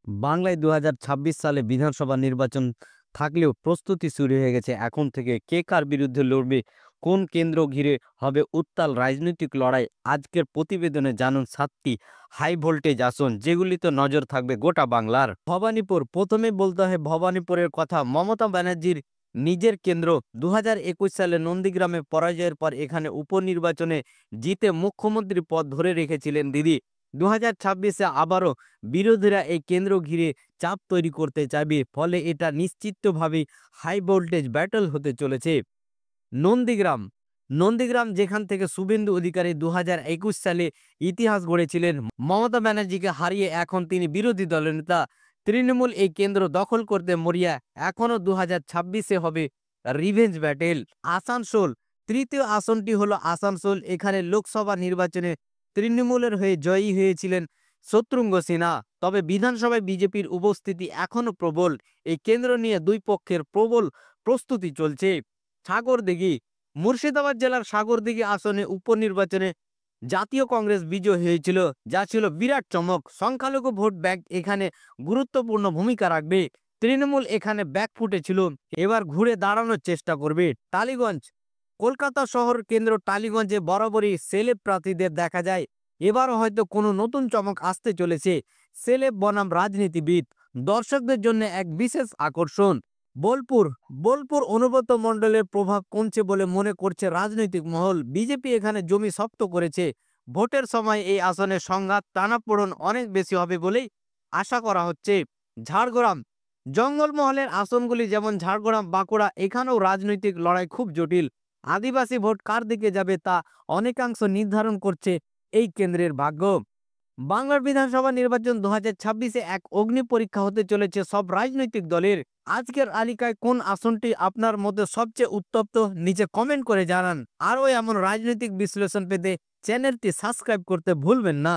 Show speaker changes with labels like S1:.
S1: বাংলায় ২০২৬ সালে বিধানসভা নির্বাচন থাকলেও প্রস্তুতি শুরু হয়ে গেছে এখন থেকে। কে কার বিরুদ্ধে লড়বে, কোন কেন্দ্র ঘিরে হবে উত্তাল রাজনৈতিক লড়াই। আজকের প্রতিবেদনে জানুন ৭টি হাই ভোল্টেজ আসন, যেগুলিতে নজর থাকবে গোটা বাংলার। ভবানীপুর, প্রথমে বলতে হয় ভবানীপুরের কথা। মমতা ব্যানার্জির নিজের কেন্দ্র। ২০২১ সালে নন্দীগ্রামে পরাজয়ের পর এখানে উপনির্বাচনে জিতে মুখ্যমন্ত্রী পদ ধরে রেখেছিলেন দিদি। ২০২৬-এ আবারও বিরোধীরা এই কেন্দ্র ঘিরে চাপ তৈরি করতে চাইবে, ফলে এটা নিশ্চিতভাবেই হাই ভোল্টেজ ব্যাটল হতে চলেছে। নন্দীগ্রাম, নন্দীগ্রাম যেখান থেকে শুভেন্দু অধিকারী ২০২১ সালে ইতিহাস গড়েছিলেন। মমতা ব্যানার্জিকে হারিয়ে এখন তিনি বিরোধী দলের নেতা। তৃণমূল এই কেন্দ্র দখল করতে মরিয়া। এখনও ২০২৬-এ হবে রিভেঞ্জ ব্যাটেল। আসানসোল, তৃতীয় আসনটি হলো আসানসোল। এখানে লোকসভা নির্বাচনে তৃণমূলের হয়ে জয়ী হয়েছিলেন শত্রুঘ্ন সিনহা। তবে বিধানসভায় বিজেপির উপস্থিতি এখনও প্রবল। এই কেন্দ্র নিয়ে দুই পক্ষের প্রবল প্রস্তুতি চলছে। সাগরদিঘি, মুর্শিদাবাদ জেলার সাগরদিঘি আসনে উপনির্বাচনে জাতীয় কংগ্রেস বিজয় হয়েছিল, যা ছিল বিরাট চমক। সংখ্যালঘু ভোট ব্যাংক এখানে গুরুত্বপূর্ণ ভূমিকা রাখবে। তৃণমূল এখানে ব্যাকফুটে ছিল, এবার ঘুরে দাঁড়ানোর চেষ্টা করবে। টালিগঞ্জ, কলকাতা শহর কেন্দ্র টালিগঞ্জে বরাবরই সেলেব প্রার্থীদের দেখা যায়। এবারও হয়তো কোনো নতুন চমক আসতে চলেছে। সেলেব বনাম রাজনীতিবিদ, দর্শকদের জন্য এক বিশেষ আকর্ষণ। বোলপুর, বোলপুর অনুব্রত মণ্ডলের প্রভাব কমছে বলে মনে করছে রাজনৈতিক মহল। বিজেপি এখানে জমি শক্ত করেছে। ভোটের সময় এই আসনের সংঘাত টানাপোড়েন অনেক বেশি হবে বলেই আশা করা হচ্ছে। ঝাড়গ্রাম, জঙ্গলমহলের আসনগুলি যেমন ঝাড়গ্রাম, বাঁকুড়া, এখানেও রাজনৈতিক লড়াই খুব জটিল। আদিবাসী ভোট কার দিকে যাবে তা অনেকাংশ নির্ধারণ করছে এই কেন্দ্রের ভাগ্য। বাংলার বিধানসভা নির্বাচন ২০২৬-এ এক অগ্নি পরীক্ষা হতে চলেছে সব রাজনৈতিক দলের। আজকের তালিকায় কোন আসনটি আপনার মধ্যে সবচেয়ে উত্তপ্ত, নিচে কমেন্ট করে জানান। আরও এমন রাজনৈতিক বিশ্লেষণ পেতে চ্যানেলটি সাবস্ক্রাইব করতে ভুলবেন না।